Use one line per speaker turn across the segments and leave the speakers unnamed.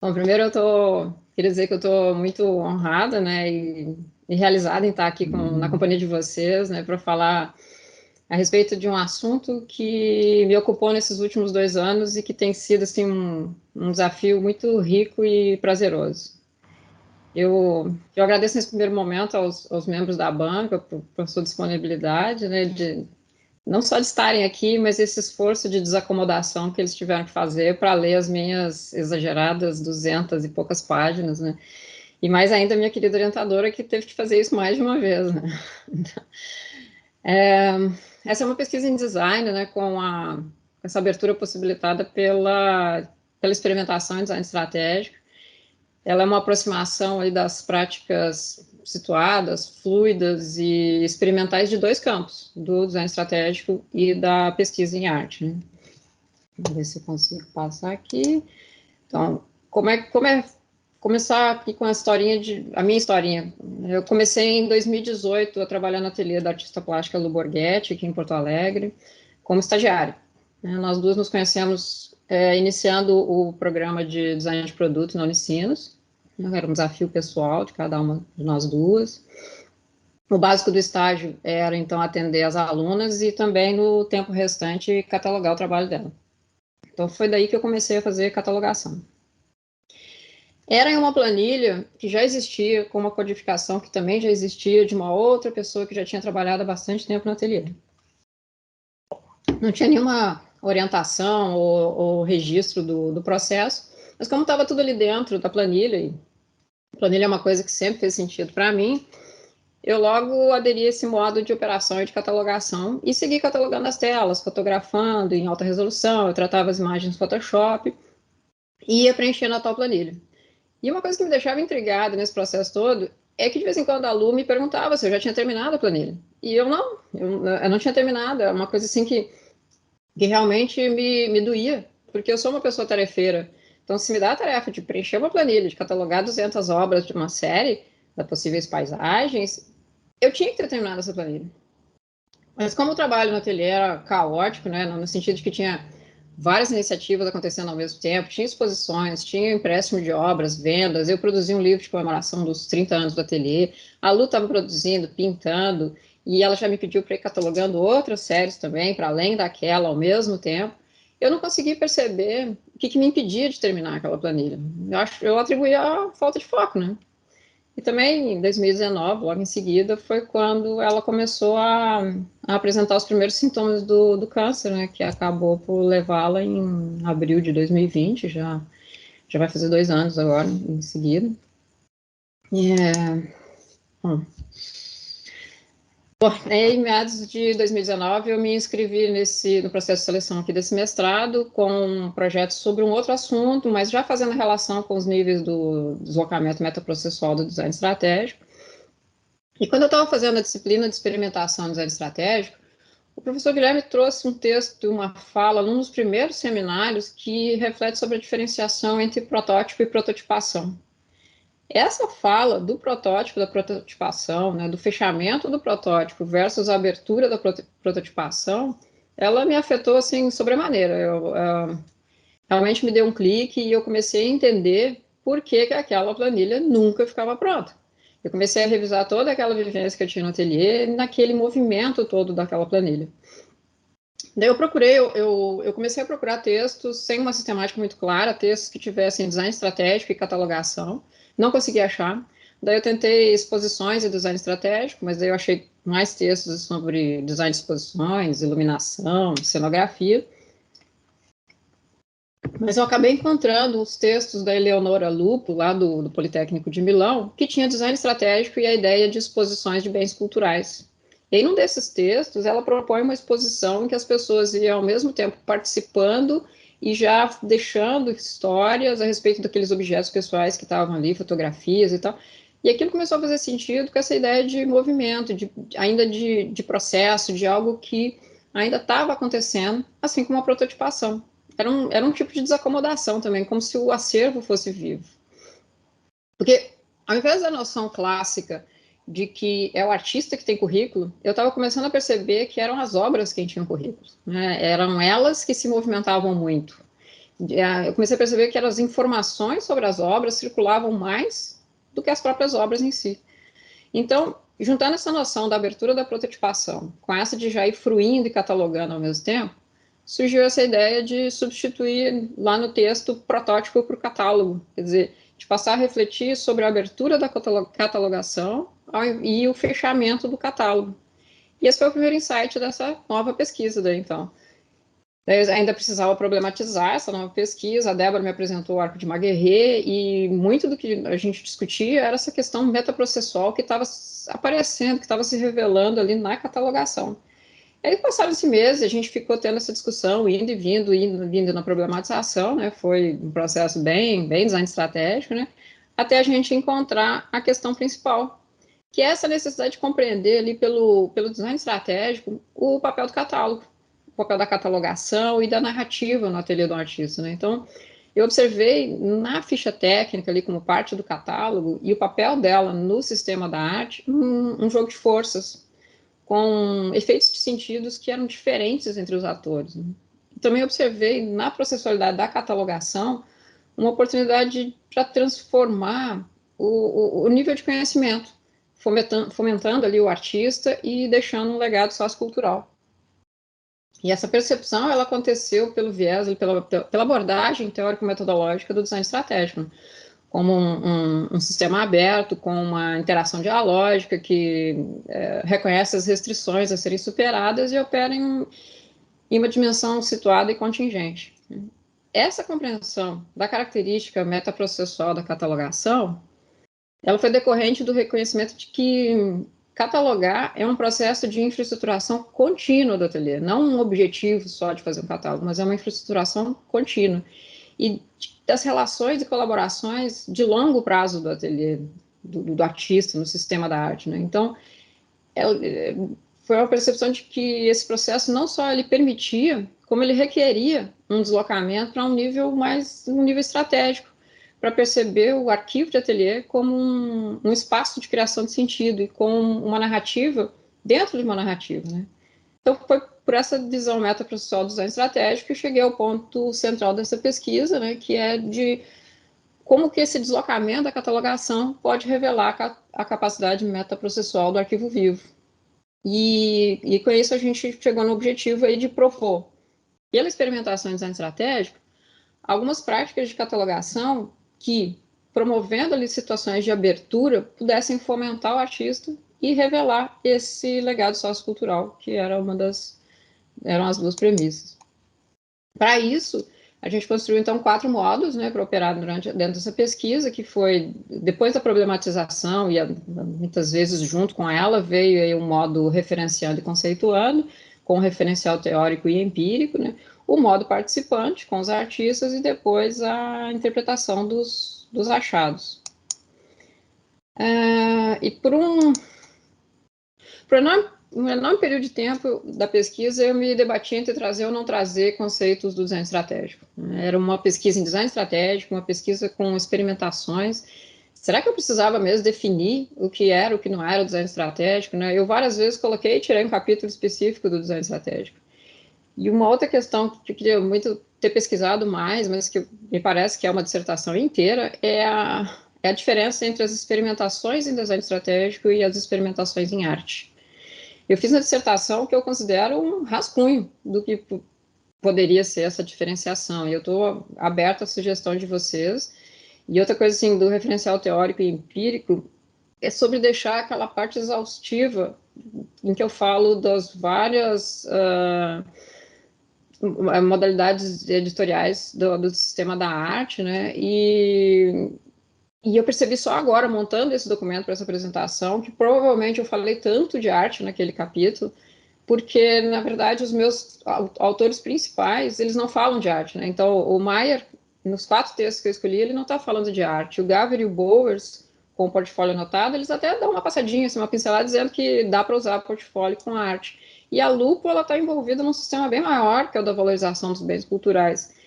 Bom, primeiro queria dizer que eu estou muito honrada, né, e realizada em estar aqui na companhia de vocês, né, para falar a respeito de um assunto que me ocupou nesses últimos 2 anos e que tem sido, assim, um desafio muito rico e prazeroso. Eu agradeço nesse primeiro momento aos membros da banca por sua disponibilidade, né, não só de estarem aqui, mas esse esforço de desacomodação que eles tiveram que fazer para ler as minhas exageradas 200 e poucas páginas, né? E mais ainda a minha querida orientadora que teve que fazer isso mais de uma vez, né? Essa é uma pesquisa em design, né, essa abertura possibilitada pela experimentação em design estratégico. Ela é uma aproximação aí das práticas situadas, fluidas e experimentais de dois campos, do design estratégico e da pesquisa em arte, né? Vamos ver se eu consigo passar aqui. Então, como é começar aqui com a minha historinha. Eu comecei em 2018 a trabalhar no ateliê da artista plástica Lu Borghetti, aqui em Porto Alegre, como estagiária. Nós duas nos conhecemos iniciando o programa de design de produto na Unicinos. Era um desafio pessoal de cada uma de nós duas. O básico do estágio era, então, atender as alunas e também, no tempo restante, catalogar o trabalho dela. Então, foi daí que eu comecei a fazer catalogação. Era em uma planilha que já existia, com uma codificação que também já existia de uma outra pessoa que já tinha trabalhado há bastante tempo no ateliê. Não tinha nenhuma orientação ou registro do processo, mas como estava tudo ali dentro da planilha, e a planilha é uma coisa que sempre fez sentido para mim, eu logo aderi a esse modo de operação e de catalogação e segui catalogando as telas, fotografando em alta resolução, eu tratava as imagens no Photoshop e ia preenchendo a tal planilha. E uma coisa que me deixava intrigada nesse processo todo é que de vez em quando a Lu me perguntava se eu já tinha terminado a planilha. E eu não tinha terminado, é uma coisa assim que realmente me doía, porque eu sou uma pessoa tarefeira. Então, se me dá a tarefa de preencher uma planilha, de catalogar 200 obras de uma série, das possíveis paisagens, eu tinha que ter terminado essa planilha. Mas como o trabalho no ateliê era caótico, né, no sentido de que tinha várias iniciativas acontecendo ao mesmo tempo, tinha exposições, tinha empréstimo de obras, vendas, eu produzi um livro de comemoração dos 30 anos do ateliê, a Lu estava produzindo, pintando, e ela já me pediu para ir catalogando outras séries também, para além daquela, ao mesmo tempo. Eu não consegui perceber o que me impedia de terminar aquela planilha. Eu atribuía a falta de foco, né? E também em 2019, logo em seguida, foi quando ela começou a apresentar os primeiros sintomas do câncer, né, que acabou por levá-la em abril de 2020, já vai fazer 2 anos agora, em seguida. E, bom, em meados de 2019, eu me inscrevi no processo de seleção aqui desse mestrado, com um projeto sobre um outro assunto, mas já fazendo relação com os níveis do deslocamento metaprocessual do design estratégico. E quando eu estava fazendo a disciplina de experimentação em design estratégico, o professor Guilherme trouxe um texto, uma fala, num dos primeiros seminários, que reflete sobre a diferenciação entre protótipo e prototipação. Essa fala do protótipo, da prototipação, né, do fechamento do protótipo versus a abertura da prototipação, ela me afetou, assim, sobremaneira. Realmente me deu um clique e eu comecei a entender por que aquela planilha nunca ficava pronta. Eu comecei a revisar toda aquela vivência que eu tinha no ateliê, naquele movimento todo daquela planilha. Daí eu comecei a procurar textos sem uma sistemática muito clara, textos que tivessem design estratégico e catalogação. Não consegui achar. Daí eu tentei exposições e design estratégico, mas daí eu achei mais textos sobre design de exposições, iluminação, cenografia. Mas eu acabei encontrando os textos da Eleonora Lupo, lá do Politécnico de Milão, que tinha design estratégico e a ideia de exposições de bens culturais. E em um desses textos, ela propõe uma exposição em que as pessoas iam ao mesmo tempo participando e já deixando histórias a respeito daqueles objetos pessoais que estavam ali, fotografias e tal. E aquilo começou a fazer sentido com essa ideia de movimento, ainda de processo, de algo que ainda estava acontecendo, assim como a prototipação. Era um tipo de desacomodação também, como se o acervo fosse vivo. Porque, ao invés da noção clássica de que é o artista que tem currículo, eu estava começando a perceber que eram as obras quem tinham currículo, né? Eram elas que se movimentavam muito. eu comecei a perceber que as informações sobre as obras circulavam mais do que as próprias obras em si. Então, juntando essa noção da abertura da prototipação com essa de já ir fruindo e catalogando ao mesmo tempo, surgiu essa ideia de substituir lá no texto protótipo por catálogo, quer dizer, de passar a refletir sobre a abertura da catalogação e o fechamento do catálogo. E esse foi o primeiro insight dessa nova pesquisa daí, então. Eu ainda precisava problematizar essa nova pesquisa, a Débora me apresentou o arco de Maguerre, e muito do que a gente discutia era essa questão metaprocessual que estava aparecendo, que estava se revelando ali na catalogação. Aí passaram esse mês, a gente ficou tendo essa discussão, indo e vindo na problematização, né? Foi um processo bem design estratégico, né? Até a gente encontrar a questão principal, que é essa necessidade de compreender ali pelo design estratégico o papel do catálogo, o papel da catalogação e da narrativa no ateliê do artista, né? Então, eu observei na ficha técnica ali como parte do catálogo e o papel dela no sistema da arte um jogo de forças, com efeitos de sentidos que eram diferentes entre os atores. Né? Também observei na processualidade da catalogação uma oportunidade para transformar o nível de conhecimento, fomentando ali o artista e deixando um legado sociocultural. E essa percepção ela aconteceu pelo viés, pela abordagem teórico-metodológica do design estratégico, como um sistema aberto, com uma interação dialógica que reconhece as restrições a serem superadas e opera em uma dimensão situada e contingente. Essa compreensão da característica metaprocessual da catalogação, ela foi decorrente do reconhecimento de que catalogar é um processo de infraestruturação contínua do ateliê, não um objetivo só de fazer um catálogo, mas é uma infraestruturação contínua. E das relações e colaborações de longo prazo do ateliê, do artista no sistema da arte, né? Então, foi uma percepção de que esse processo não só ele permitia, como ele requeria um deslocamento para um nível estratégico, para perceber o arquivo de ateliê como um espaço de criação de sentido e com uma narrativa dentro de uma narrativa, né? Então, foi por essa visão metaprocessual do design estratégico que eu cheguei ao ponto central dessa pesquisa, né, que é de como que esse deslocamento da catalogação pode revelar a capacidade metaprocessual do arquivo vivo. E com isso a gente chegou no objetivo aí de propor, pela experimentação em design estratégico, algumas práticas de catalogação que, promovendo ali situações de abertura, pudessem fomentar o artista e revelar esse legado sociocultural, que eram as duas premissas. Para isso, a gente construiu, então, 4 modos, né, para operar dentro dessa pesquisa, que foi, depois da problematização, e muitas vezes junto com ela, veio aí um modo referenciando e conceituando, com referencial teórico e empírico, né, o modo participante, com os artistas, e depois a interpretação dos achados. E por um enorme período de tempo da pesquisa, eu me debati entre trazer ou não trazer conceitos do design estratégico. Era uma pesquisa em design estratégico, uma pesquisa com experimentações. Será que eu precisava mesmo definir o que era, o que não era o design estratégico? Né? Eu várias vezes coloquei e tirei um capítulo específico do design estratégico. E uma outra questão que eu queria muito ter pesquisado mais, mas que me parece que é uma dissertação inteira, é a diferença entre as experimentações em design estratégico e as experimentações em arte. Eu fiz na dissertação que eu considero um rascunho do que poderia ser essa diferenciação, e eu estou aberta à sugestão de vocês. E outra coisa, assim, do referencial teórico e empírico, é sobre deixar aquela parte exaustiva em que eu falo das várias modalidades editoriais do sistema da arte, né, e eu percebi só agora, montando esse documento para essa apresentação, que provavelmente eu falei tanto de arte naquele capítulo, porque, na verdade, os meus autores principais, eles não falam de arte, né? Então, o Maier, nos 4 textos que eu escolhi, ele não está falando de arte. O Gaver e o Bowers, com o portfólio anotado, eles até dão uma passadinha, assim, uma pincelada, dizendo que dá para usar portfólio com arte. E a Lupo, ela está envolvida num sistema bem maior, que é o da valorização dos bens culturais.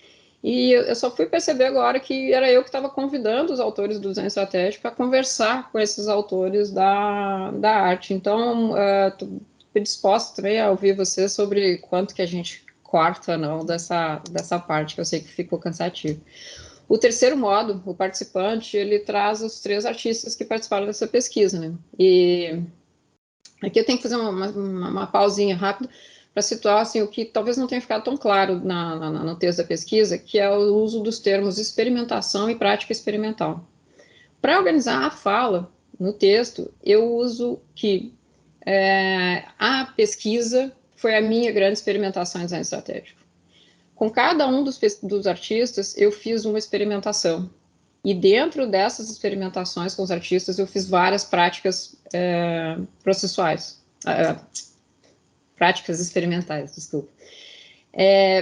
E eu só fui perceber agora que era eu que estava convidando os autores do design estratégico a conversar com esses autores da arte. Então, estou disposta também a ouvir você sobre quanto que a gente corta não dessa parte, que eu sei que ficou cansativo. O terceiro modo, o participante, ele traz os 3 artistas que participaram dessa pesquisa, né? E aqui eu tenho que fazer uma pausinha rápida para situar assim, o que talvez não tenha ficado tão claro no texto da pesquisa, que é o uso dos termos experimentação e prática experimental. Para organizar a fala no texto, eu uso que a pesquisa foi a minha grande experimentação em design estratégico. Com cada um dos artistas, eu fiz uma experimentação. E dentro dessas experimentações com os artistas, eu fiz várias práticas processuais. Práticas experimentais, desculpa.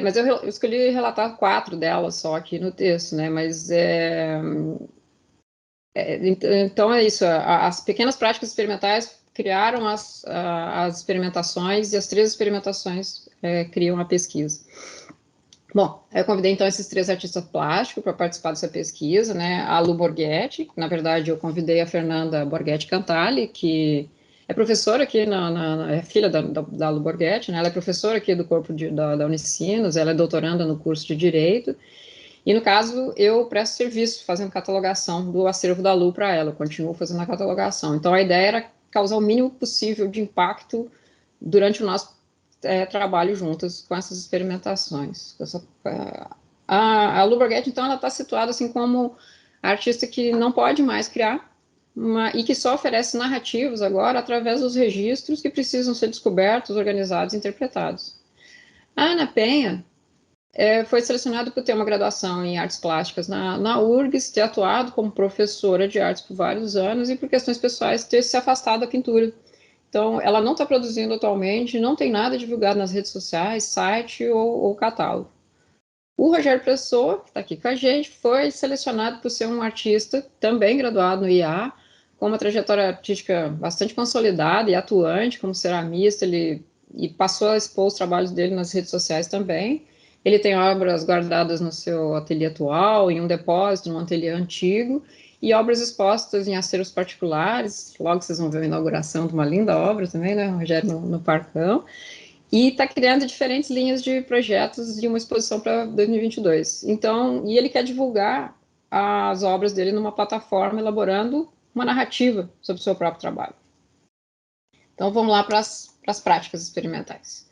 Mas eu escolhi relatar 4 delas só aqui no texto, né? Mas então é isso. As pequenas práticas experimentais criaram as experimentações, e as 3 experimentações criam a pesquisa. Bom, eu convidei então esses 3 artistas plásticos para participar dessa pesquisa, né? A Lu Borghetti, na verdade eu convidei a Fernanda Borghetti Cantali, que é professora aqui, é filha da Lu Borghetti, né? Ela é professora aqui do corpo da Unicinos, ela é doutoranda no curso de Direito, e no caso eu presto serviço fazendo catalogação do acervo da Lu para ela, eu continuo fazendo a catalogação. Então a ideia era causar o mínimo possível de impacto durante o nosso trabalho juntas com essas experimentações. A Lu Borghetti, então, ela está situada assim como artista que não pode mais criar e que só oferece narrativos agora através dos registros que precisam ser descobertos, organizados e interpretados. A Ana Penha foi selecionada por ter uma graduação em artes plásticas na URGS, ter atuado como professora de artes por vários anos e, por questões pessoais, ter se afastado da pintura. Então, ela não está produzindo atualmente, não tem nada divulgado nas redes sociais, site ou catálogo. O Rogério Pessoa, que está aqui com a gente, foi selecionado por ser um artista também graduado no IA, com uma trajetória artística bastante consolidada e atuante como ceramista, e passou a expor os trabalhos dele nas redes sociais também. Ele tem obras guardadas no seu ateliê atual, em um depósito, num ateliê antigo, e obras expostas em acervos particulares. Logo vocês vão ver a inauguração de uma linda obra também, né, Rogério, no Parcão. E está criando diferentes linhas de projetos de uma exposição para 2022. Então, e ele quer divulgar as obras dele numa plataforma, elaborando uma narrativa sobre o seu próprio trabalho. Então, vamos lá para as práticas experimentais.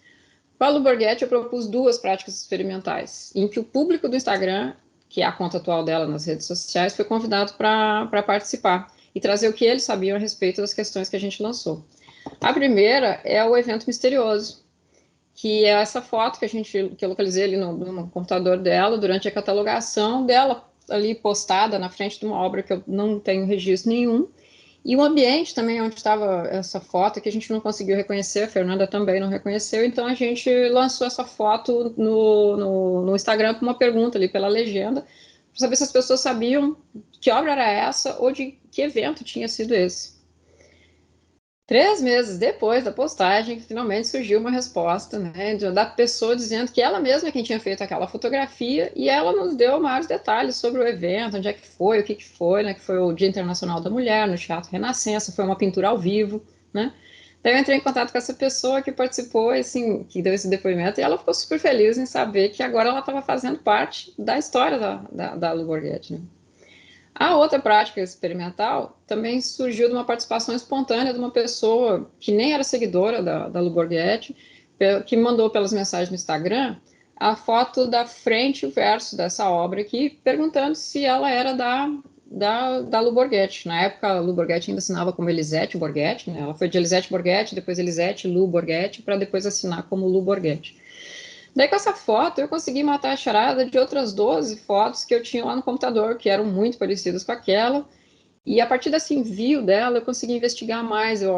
Para a Lu Borghetti, eu propus 2 práticas experimentais, em que o público do Instagram, que é a conta atual dela nas redes sociais, foi convidado para participar e trazer o que eles sabiam a respeito das questões que a gente lançou. A primeira é o evento misterioso, que é essa foto que eu localizei ali no computador dela durante a catalogação dela, ali postada na frente de uma obra que eu não tenho registro nenhum, e o ambiente também onde estava essa foto, que a gente não conseguiu reconhecer, a Fernanda também não reconheceu, então a gente lançou essa foto no Instagram com uma pergunta ali pela legenda, para saber se as pessoas sabiam que obra era essa ou de que evento tinha sido esse. 3 meses depois da postagem, finalmente surgiu uma resposta, né, da pessoa dizendo que ela mesma é quem tinha feito aquela fotografia, e ela nos deu maiores detalhes sobre o evento, onde é que foi, o que foi, né, que foi o Dia Internacional da Mulher, no Teatro Renascença, foi uma pintura ao vivo, né. Daí eu entrei em contato com essa pessoa que participou, assim, que deu esse depoimento, e ela ficou super feliz em saber que agora ela estava fazendo parte da história da Lu Borghetti, né. A outra prática experimental também surgiu de uma participação espontânea de uma pessoa que nem era seguidora da Lu Borghetti, que mandou pelas mensagens no Instagram a foto da frente e o verso dessa obra aqui, perguntando se ela era da Lu Borghetti. Na época, a Lu Borghetti ainda assinava como Elisete Borghetti, né? Ela foi de Elisete Borghetti, depois Elisete Lu Borghetti, para depois assinar como Lu Borghetti. Daí, com essa foto, eu consegui matar a charada de outras 12 fotos que eu tinha lá no computador, que eram muito parecidas com aquela, e a partir desse envio dela, eu consegui investigar mais. Eu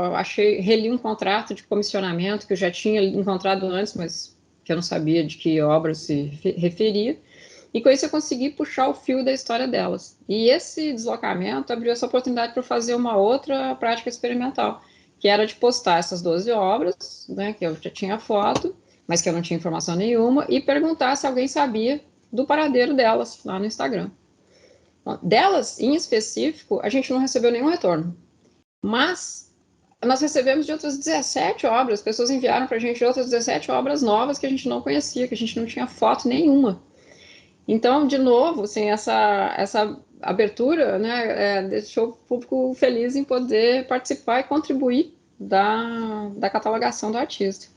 reli um contrato de comissionamento que eu já tinha encontrado antes, mas que eu não sabia de que obra se referia, e com isso eu consegui puxar o fio da história delas. E esse deslocamento abriu essa oportunidade para fazer uma outra prática experimental, que era de postar essas 12 obras, né, que eu já tinha foto, mas que eu não tinha informação nenhuma, e perguntar se alguém sabia do paradeiro delas lá no Instagram. Bom, delas, em específico, a gente não recebeu nenhum retorno, mas nós recebemos de outras 17 obras, pessoas enviaram para a gente outras 17 obras novas que a gente não conhecia, que a gente não tinha foto nenhuma. Então, de novo, assim, essa abertura, né, deixou o público feliz em poder participar e contribuir da catalogação do artista.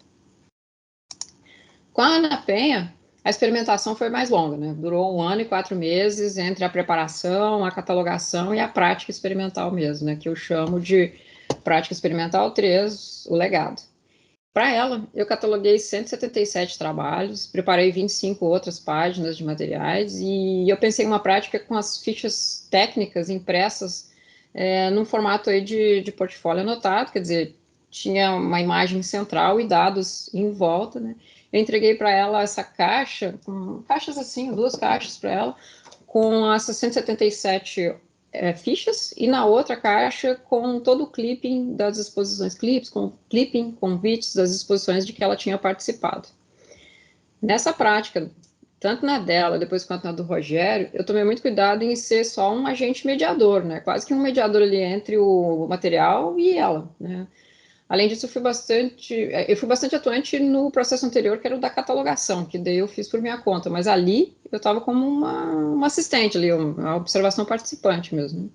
Com a Ana Penha, a experimentação foi mais longa, né? Durou 1 ano e 4 meses entre a preparação, a catalogação e a prática experimental mesmo, né? Que eu chamo de prática experimental 3, o legado. Para ela, eu cataloguei 177 trabalhos, preparei 25 outras páginas de materiais e eu pensei em uma prática com as fichas técnicas impressas num formato aí de portfólio anotado, quer dizer, tinha uma imagem central e dados em volta, né? Eu entreguei para ela essa caixa, caixas assim, 2 caixas para ela, com essas 177 fichas, e na outra caixa com todo o clipping das exposições, clipping, convites das exposições de que ela tinha participado. Nessa prática, tanto na dela, depois quanto na do Rogério, eu tomei muito cuidado em ser só um agente mediador, né? Quase que um mediador ali entre o material e ela, né? Além disso, eu fui bastante atuante no processo anterior, que era o da catalogação, que daí eu fiz por minha conta, mas ali eu estava como uma assistente ali, uma observação participante mesmo.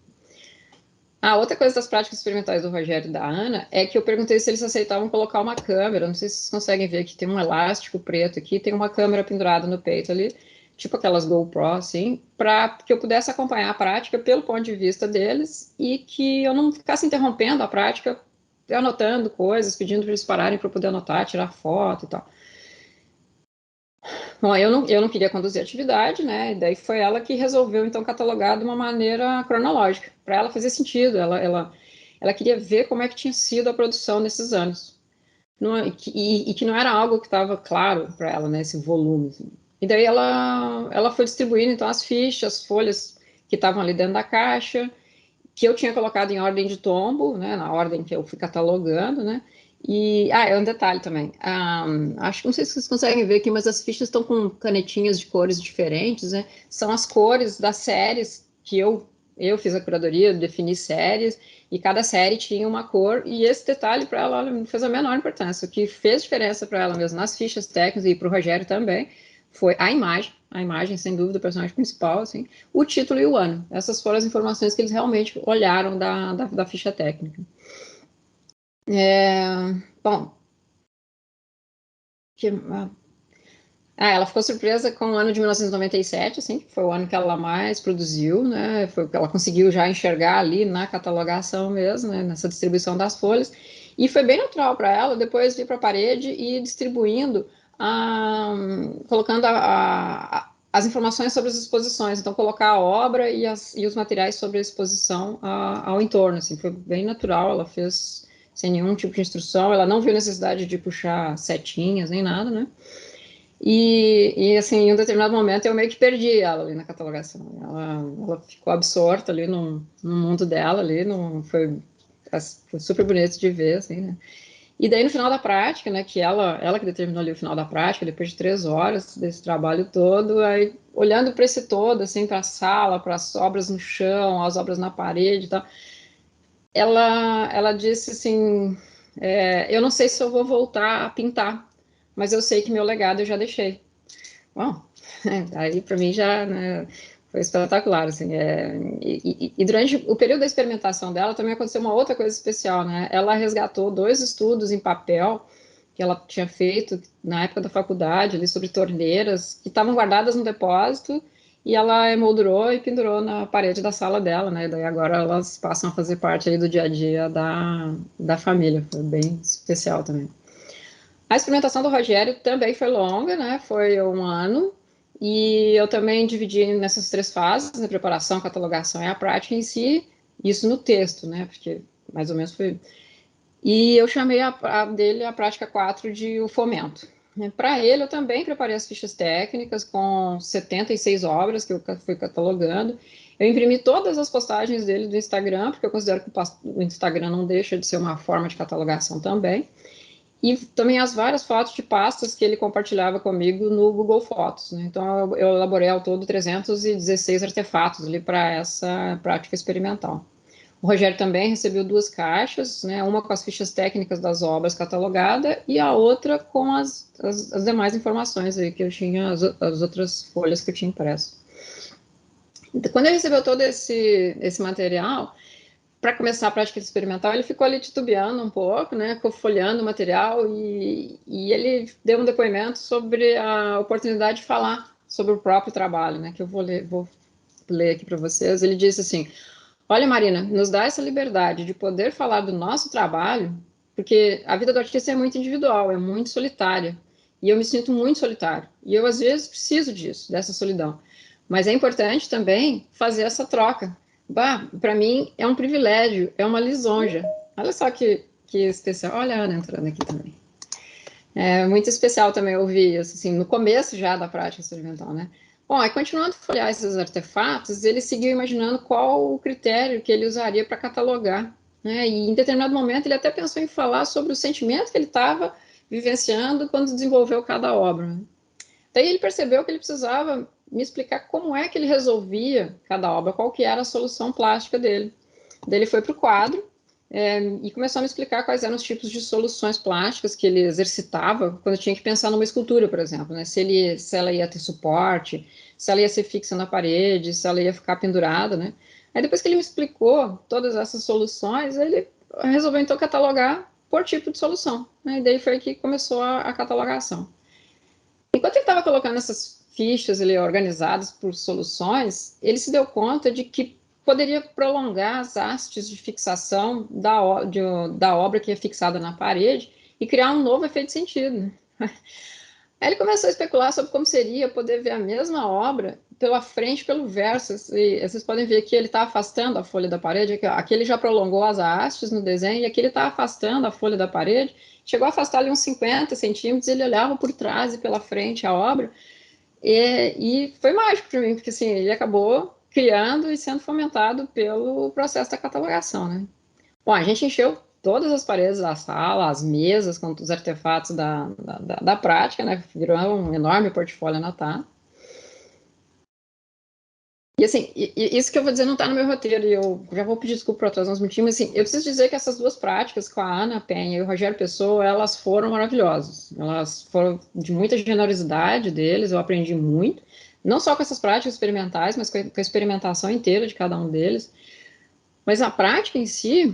A outra coisa das práticas experimentais do Rogério e da Ana é que eu perguntei se eles aceitavam colocar uma câmera, não sei se vocês conseguem ver que tem um elástico preto aqui, tem uma câmera pendurada no peito ali, tipo aquelas GoPro, assim, para que eu pudesse acompanhar a prática pelo ponto de vista deles e que eu não ficasse interrompendo a prática anotando coisas, pedindo para eles pararem para eu poder anotar, tirar foto e tal. Bom, eu não queria conduzir a atividade, né? E daí foi ela que resolveu, então, catalogar de uma maneira cronológica. Para ela fazer sentido, ela queria ver como é que tinha sido a produção nesses anos. E que não era algo que estava claro para ela, né? Esse volume. Assim. E daí ela foi distribuindo, então, as fichas, as folhas que estavam ali dentro da caixa, que eu tinha colocado em ordem de tombo, né, na ordem que eu fui catalogando, né, e, é um detalhe também, acho que não sei se vocês conseguem ver aqui, mas as fichas estão com canetinhas de cores diferentes, né, são as cores das séries que eu fiz a curadoria, defini séries, e cada série tinha uma cor, e esse detalhe para ela não fez a menor importância, o que fez diferença para ela mesmo nas fichas técnicas e para o Rogério também, foi a imagem, sem dúvida, do personagem principal, assim, o título e o ano. Essas foram as informações que eles realmente olharam da ficha técnica. Bom, ela ficou surpresa com o ano de 1997, assim, que foi o ano que ela mais produziu, né? Foi o que ela conseguiu já enxergar ali na catalogação mesmo, né? Nessa distribuição das folhas. E foi bem natural para ela depois vir para a parede e ir distribuindo, colocando as informações sobre as exposições. Então, colocar a obra e os materiais sobre a exposição ao entorno, assim, foi bem natural. Ela fez sem nenhum tipo de instrução, ela não viu necessidade de puxar setinhas nem nada, né? Assim, em um determinado momento eu meio que perdi ela ali na catalogação. Ela ficou absorta ali no mundo dela ali, foi super bonito de ver, assim, né? E daí no final da prática, né, que ela que determinou ali o final da prática, depois de 3 horas desse trabalho todo, aí olhando para esse todo, assim, para a sala, para as obras no chão, as obras na parede e tal, ela disse assim, eu não sei se eu vou voltar a pintar, mas eu sei que meu legado eu já deixei. Bom, aí para mim já, né, foi espetacular, assim, e durante o período da experimentação dela também aconteceu uma outra coisa especial, né, ela resgatou 2 estudos em papel que ela tinha feito na época da faculdade, ali sobre torneiras, que estavam guardadas no depósito, e ela emoldurou e pendurou na parede da sala dela, né, e daí agora elas passam a fazer parte aí do dia a dia da família, foi bem especial também. A experimentação do Rogério também foi longa, né? Foi 1 ano. E eu também dividi nessas 3 fases, né? Preparação, catalogação e a prática em si, isso no texto, né? Porque mais ou menos foi. E eu chamei dele a prática 4 de o fomento. Para ele, eu também preparei as fichas técnicas com 76 obras que eu fui catalogando. Eu imprimi todas as postagens dele do Instagram, porque eu considero que o Instagram não deixa de ser uma forma de catalogação também. E também as várias fotos de pastas que ele compartilhava comigo no Google Fotos. Né? Então, eu elaborei ao todo 316 artefatos ali para essa prática experimental. O Rogério também recebeu 2 caixas, né, uma com as fichas técnicas das obras catalogadas e a outra com as demais informações aí que eu tinha, as outras folhas que eu tinha impresso. Então, quando ele recebeu todo esse material, para começar a prática experimental, ele ficou ali titubeando um pouco, né, folheando o material e ele deu um depoimento sobre a oportunidade de falar sobre o próprio trabalho, né, que eu vou ler aqui para vocês. Ele disse assim: olha, Marina, nos dá essa liberdade de poder falar do nosso trabalho, porque a vida do artista é muito individual, é muito solitária, e eu me sinto muito solitário, e eu às vezes preciso disso, dessa solidão. Mas é importante também fazer essa troca. Para mim é um privilégio, é uma lisonja. Olha só que especial. Olha a Ana entrando aqui também. É muito especial também ouvir isso, assim, no começo já da prática experimental, né? Bom, aí continuando a folhear esses artefatos, ele seguiu imaginando qual o critério que ele usaria para catalogar, né? E em determinado momento ele até pensou em falar sobre o sentimento que ele estava vivenciando quando desenvolveu cada obra, né? Daí ele percebeu que ele precisava me explicar como é que ele resolvia cada obra, qual que era a solução plástica dele. Daí ele foi para o quadro e começou a me explicar quais eram os tipos de soluções plásticas que ele exercitava quando tinha que pensar numa escultura, por exemplo, né? Se ela ia ter suporte, se ela ia ser fixa na parede, se ela ia ficar pendurada, né? Aí depois que ele me explicou todas essas soluções, ele resolveu então catalogar por tipo de solução, né? E daí foi que começou a catalogação. Enquanto ele estava colocando essas fichas ali organizadas por soluções, ele se deu conta de que poderia prolongar as hastes de fixação da obra que é fixada na parede e criar um novo efeito de sentido. Aí ele começou a especular sobre como seria poder ver a mesma obra pela frente, pelo verso. E vocês podem ver que ele está afastando a folha da parede. Aqui ele já prolongou as hastes no desenho, e aqui ele está afastando a folha da parede. Chegou a afastar ali uns 50 centímetros, ele olhava por trás e pela frente a obra. E foi mágico para mim, porque assim, ele acabou criando e sendo fomentado pelo processo da catalogação, né? Bom, a gente encheu todas as paredes da sala, as mesas com os artefatos da prática, né? Virou um enorme portfólio anotado. E assim, isso que eu vou dizer não está no meu roteiro, e eu já vou pedir desculpa por atrasar uns minutinhos, mas assim, eu preciso dizer que essas 2 práticas com a Ana Penha e o Rogério Pessoa, elas foram maravilhosas. Elas foram de muita generosidade deles, eu aprendi muito, não só com essas práticas experimentais, mas com a experimentação inteira de cada um deles. Mas a prática em si,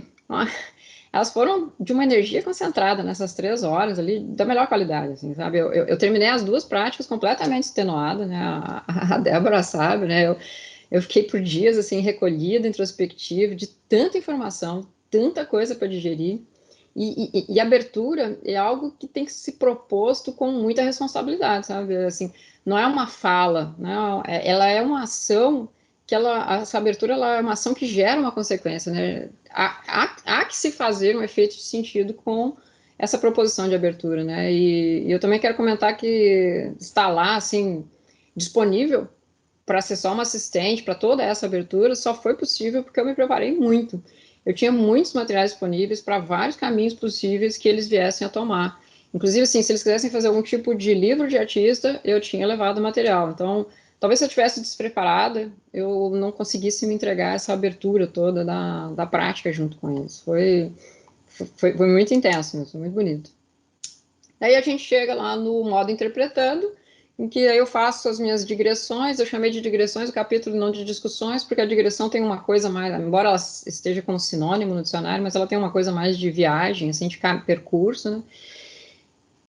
elas foram de uma energia concentrada nessas 3 horas ali, da melhor qualidade, assim, sabe? Eu terminei as 2 práticas completamente extenuada, né? A Débora sabe, né? Eu fiquei por dias, assim, recolhida, introspectiva, de tanta informação, tanta coisa para digerir. E abertura é algo que tem que ser proposto com muita responsabilidade, sabe? Assim, não é uma fala, né? Ela é uma ação essa abertura ela é uma ação que gera uma consequência, né? Há que se fazer um efeito de sentido com essa proposição de abertura, né? E eu também quero comentar que está lá, assim, disponível para ser só uma assistente para toda essa abertura só foi possível porque eu me preparei muito. Eu tinha muitos materiais disponíveis para vários caminhos possíveis que eles viessem a tomar. Inclusive, assim, se eles quisessem fazer algum tipo de livro de artista, eu tinha levado material. Então, talvez se eu tivesse despreparada, eu não conseguisse me entregar essa abertura toda da prática junto com eles. Foi muito intenso, foi muito bonito. Daí a gente chega lá no modo interpretando, em que aí eu faço as minhas digressões, eu chamei de digressões o capítulo, não de discussões, porque a digressão tem uma coisa mais, embora ela esteja como sinônimo no dicionário, mas ela tem uma coisa mais de viagem, assim, de percurso, né?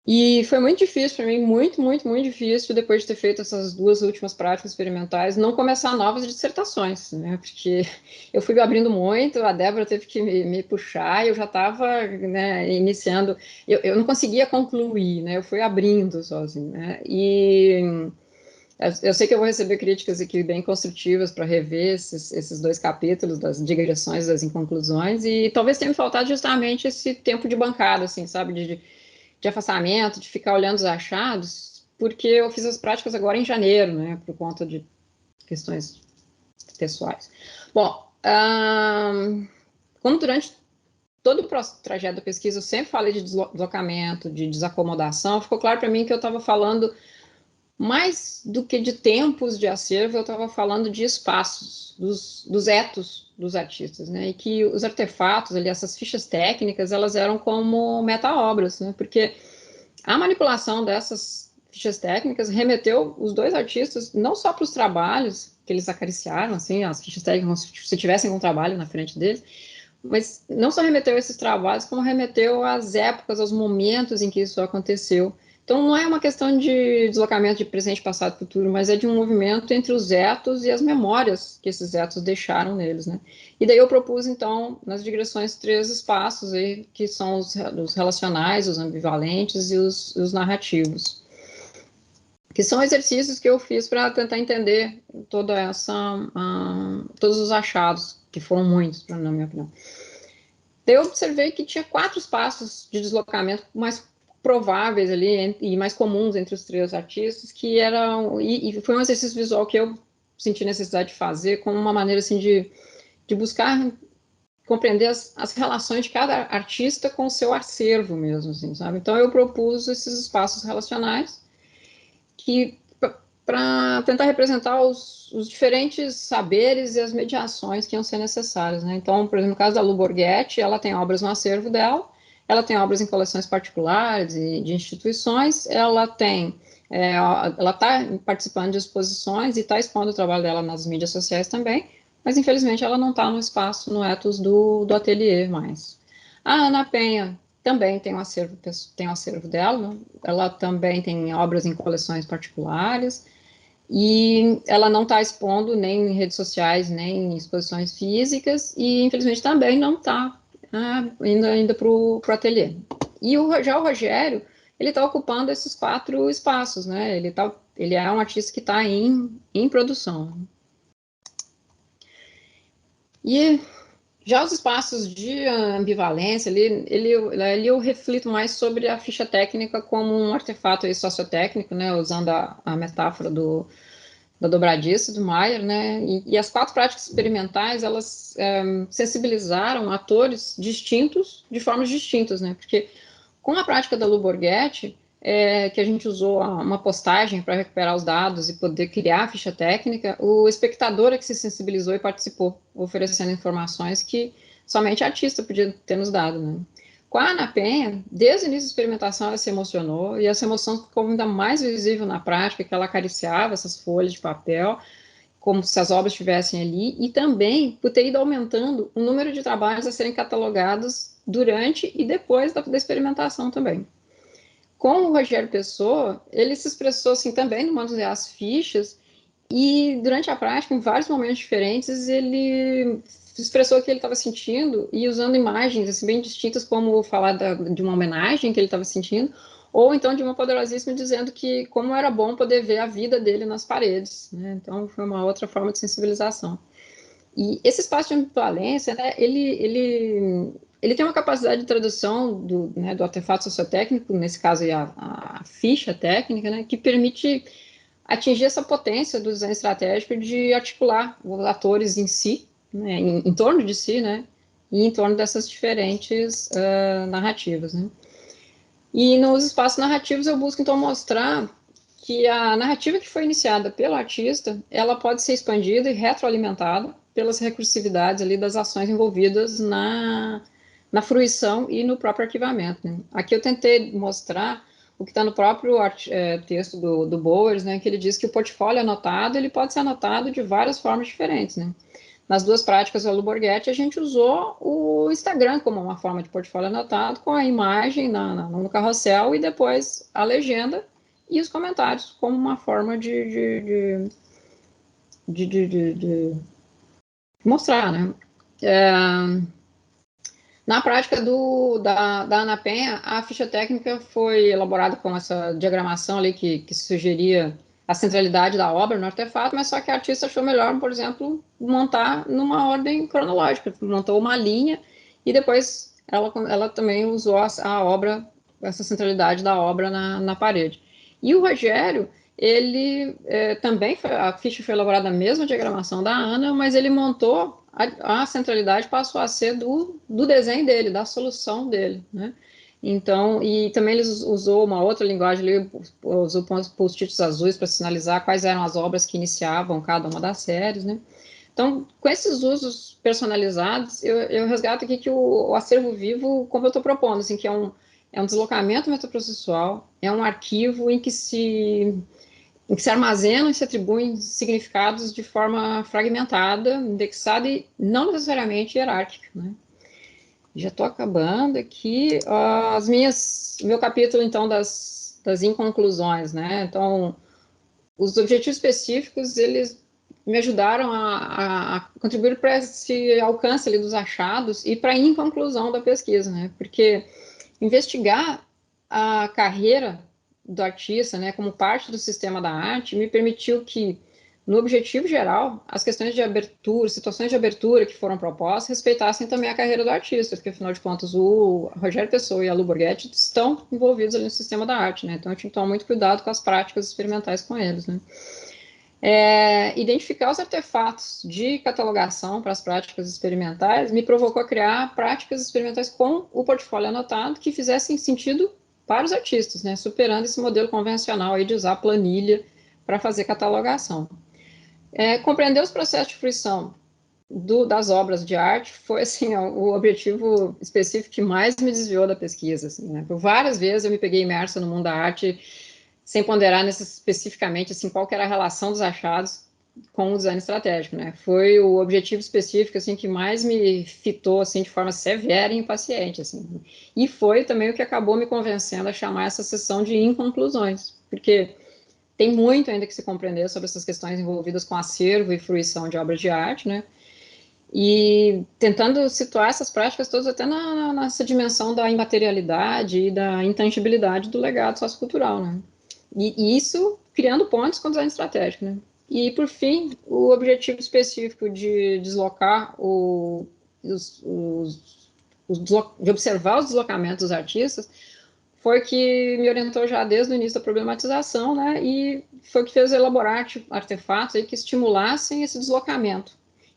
E foi muito difícil para mim, muito, muito, muito difícil, depois de ter feito essas 2 últimas práticas experimentais, não começar novas dissertações, né? Porque eu fui me abrindo muito, a Débora teve que me puxar, eu já estava, né, iniciando, eu não conseguia concluir, né? Eu fui abrindo sozinho, né? E eu sei que eu vou receber críticas aqui bem construtivas para rever esses 2 capítulos das digressões, das inconclusões, e talvez tenha me faltado justamente esse tempo de bancada, assim, sabe? De afastamento, de ficar olhando os achados, porque eu fiz as práticas agora em janeiro, né, por conta de questões pessoais. Bom, como durante todo o trajeto da pesquisa eu sempre falei de deslocamento, de desacomodação, ficou claro para mim que eu estava falando Mais do que de tempos de acervo, eu estava falando de espaços, dos etos dos artistas, né? E que os artefatos ali, essas fichas técnicas, elas eram como meta-obras, né? Porque a manipulação dessas fichas técnicas remeteu os dois artistas não só para os trabalhos que eles acariciaram, assim, as fichas técnicas, como se tivessem um trabalho na frente deles, mas não só remeteu a esses trabalhos, como remeteu às épocas, aos momentos em que isso aconteceu. Então, não é uma questão de deslocamento de presente, passado e futuro, mas é de um movimento entre os etos e as memórias que esses etos deixaram neles, né? E daí eu propus, então, nas digressões, 3 espaços aí, que são os relacionais, os ambivalentes e os narrativos, que são exercícios que eu fiz para tentar entender todos os achados, que foram muitos, na minha opinião. Daí eu observei que tinha 4 espaços de deslocamento mais prováveis ali e mais comuns entre os 3 artistas, que eram, e foi um exercício visual que eu senti necessidade de fazer como uma maneira assim de buscar compreender as relações de cada artista com o seu acervo mesmo, assim, sabe? Então eu propus esses espaços relacionais que para tentar representar os diferentes saberes e as mediações que iam ser necessárias, né? Então, por exemplo, no caso da Lu Borghetti, ela tem obras no acervo dela, ela tem obras em coleções particulares e de instituições, ela está participando de exposições e está expondo o trabalho dela nas mídias sociais também, mas infelizmente ela não está no espaço, no ethos do ateliê mais. A Ana Penha também tem um acervo dela, né? Ela também tem obras em coleções particulares, e ela não está expondo nem em redes sociais, nem em exposições físicas, e infelizmente também não está indo ainda para o ateliê. E já o Rogério, ele está ocupando esses 4 espaços, né? Ele é um artista que está em produção. E já os espaços de ambivalência, ali eu reflito mais sobre a ficha técnica como um artefato aí sociotécnico, né? Usando a metáfora da dobradiça do Maier, né? E as 4 práticas experimentais, elas sensibilizaram atores distintos de formas distintas, né? Porque com a prática da Lu Borghetti, que a gente usou uma postagem para recuperar os dados e poder criar a ficha técnica, o espectador é que se sensibilizou e participou, oferecendo informações que somente a artista podia ter nos dado, né? Com a Ana Penha, desde o início da experimentação, ela se emocionou, e essa emoção ficou ainda mais visível na prática, que ela acariciava essas folhas de papel, como se as obras estivessem ali, e também por ter ido aumentando o número de trabalhos a serem catalogados durante e depois da experimentação também. Com o Rogério Pessoa, ele se expressou assim também no manusear as fichas, e durante a prática, em vários momentos diferentes, ele expressou o que ele estava sentindo e usando imagens assim, bem distintas, como falar de uma homenagem que ele estava sentindo, ou então de uma poderosíssima dizendo que como era bom poder ver a vida dele nas paredes, né? Então foi uma outra forma de sensibilização. E esse espaço de ambivalência, né, ele tem uma capacidade de tradução do artefato sociotécnico, nesse caso a ficha técnica, né, que permite atingir essa potência do design estratégico de articular os atores em si, né, em torno de si, né, e em torno dessas diferentes narrativas, né. E nos espaços narrativos eu busco, então, mostrar que a narrativa que foi iniciada pelo artista, ela pode ser expandida e retroalimentada pelas recursividades ali das ações envolvidas na fruição e no próprio arquivamento, né? Aqui eu tentei mostrar o que está no próprio texto do Bowers, né, que ele diz que o portfólio anotado, ele pode ser anotado de várias formas diferentes, né? Nas 2 práticas da Lu Borghetti, a gente usou o Instagram como uma forma de portfólio anotado, com a imagem no carrossel e depois a legenda e os comentários como uma forma de mostrar, né? Na prática da Ana Penha, a ficha técnica foi elaborada com essa diagramação ali que sugeria a centralidade da obra no artefato, mas só que a artista achou melhor, por exemplo, montar numa ordem cronológica, montou uma linha e depois ela também usou a obra, essa centralidade da obra na parede. E o Rogério, ele também, a ficha foi elaborada na mesma diagramação da Ana, mas ele montou a centralidade passou a ser do desenho dele, da solução dele, né? Então, e também eles usou uma outra linguagem, ele usou post-its azuis para sinalizar quais eram as obras que iniciavam cada uma das séries, né? Então, com esses usos personalizados, eu resgato aqui que o acervo vivo, como eu estou propondo, assim, que é um deslocamento metaprocessual, é um arquivo em que se armazenam e se atribuem significados de forma fragmentada, indexada e não necessariamente hierárquica, né? Já estou acabando aqui meu capítulo, então, das inconclusões, né? Então, os objetivos específicos, eles me ajudaram a contribuir para esse alcance ali dos achados e para a inconclusão da pesquisa, né? Porque investigar a carreira do artista, né, como parte do sistema da arte, me permitiu que, no objetivo geral, as questões de abertura, situações de abertura que foram propostas, respeitassem também a carreira do artista, porque, afinal de contas, o Rogério Pessoa e a Lu Borghetti estão envolvidos ali no sistema da arte, né? Então, eu tinha que tomar muito cuidado com as práticas experimentais com eles, né? Identificar os artefatos de catalogação para as práticas experimentais me provocou a criar práticas experimentais com o portfólio anotado que fizessem sentido para os artistas, né, superando esse modelo convencional aí de usar planilha para fazer catalogação. Compreender os processos de fruição das obras de arte foi assim o objetivo específico que mais me desviou da pesquisa. Assim, né? Por várias vezes eu me peguei imersa no mundo da arte sem ponderar especificamente assim, qual que era a relação dos achados com o design estratégico, né? Foi o objetivo específico assim que mais me fitou assim de forma severa e impaciente, assim. E foi também o que acabou me convencendo a chamar essa sessão de inconclusões, porque tem muito ainda que se compreender sobre essas questões envolvidas com acervo e fruição de obras de arte, né? E tentando situar essas práticas todas até nessa dimensão da imaterialidade e da intangibilidade do legado sociocultural, né? E isso criando pontes com o design estratégico, né? E, por fim, o objetivo específico de deslocar de observar os deslocamentos dos artistas foi que me orientou já desde o início da problematização, né? E foi o que fez elaborar artefatos aí que estimulassem esse deslocamento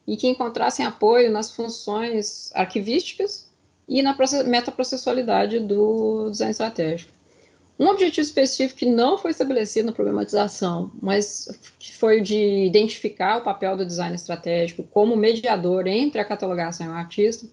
e que encontrassem apoio nas funções arquivísticas e na metaprocessualidade do design estratégico. Um objetivo específico que não foi estabelecido na problematização, mas que foi de identificar o papel do design estratégico como mediador entre a catalogação e o artista,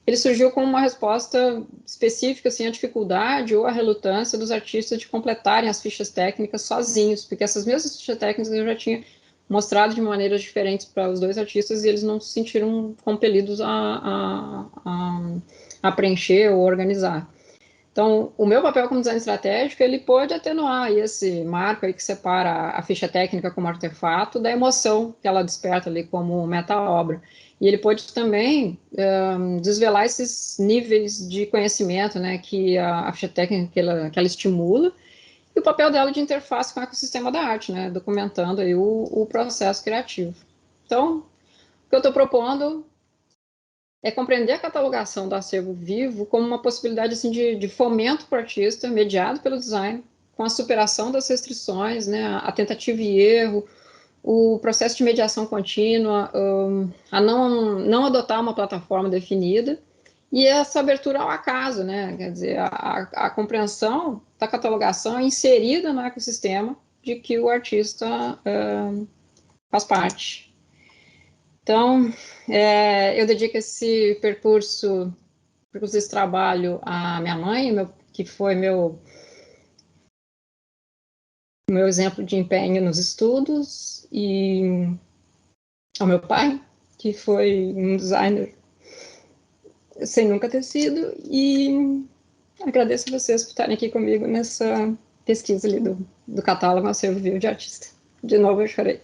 ele surgiu como uma resposta específica assim, à dificuldade ou à relutância dos artistas de completarem as fichas técnicas sozinhos, porque essas mesmas fichas técnicas eu já tinha mostrado de maneiras diferentes para os dois artistas e eles não se sentiram compelidos a preencher ou organizar. Então, o meu papel como design estratégico, ele pode atenuar esse marco aí que separa a ficha técnica como artefato da emoção que ela desperta ali como meta-obra. E ele pode também desvelar esses níveis de conhecimento, né, que a ficha técnica que ela estimula, e o papel dela de interface com o ecossistema da arte, né, documentando aí o processo criativo. Então, o que eu estou propondo é compreender a catalogação do acervo vivo como uma possibilidade assim, de fomento para o artista, mediado pelo design, com a superação das restrições, né, a tentativa e erro, o processo de mediação contínua, a não adotar uma plataforma definida, e essa abertura ao acaso, né, quer dizer, a compreensão da catalogação inserida no ecossistema de que o artista faz parte. Então, eu dedico esse percurso, desse trabalho à minha mãe, que foi meu exemplo de empenho nos estudos, e ao meu pai, que foi um designer sem nunca ter sido, e agradeço a vocês por estarem aqui comigo nessa pesquisa ali do catálogo Acervo Vivo de Artista. De novo, eu chorei.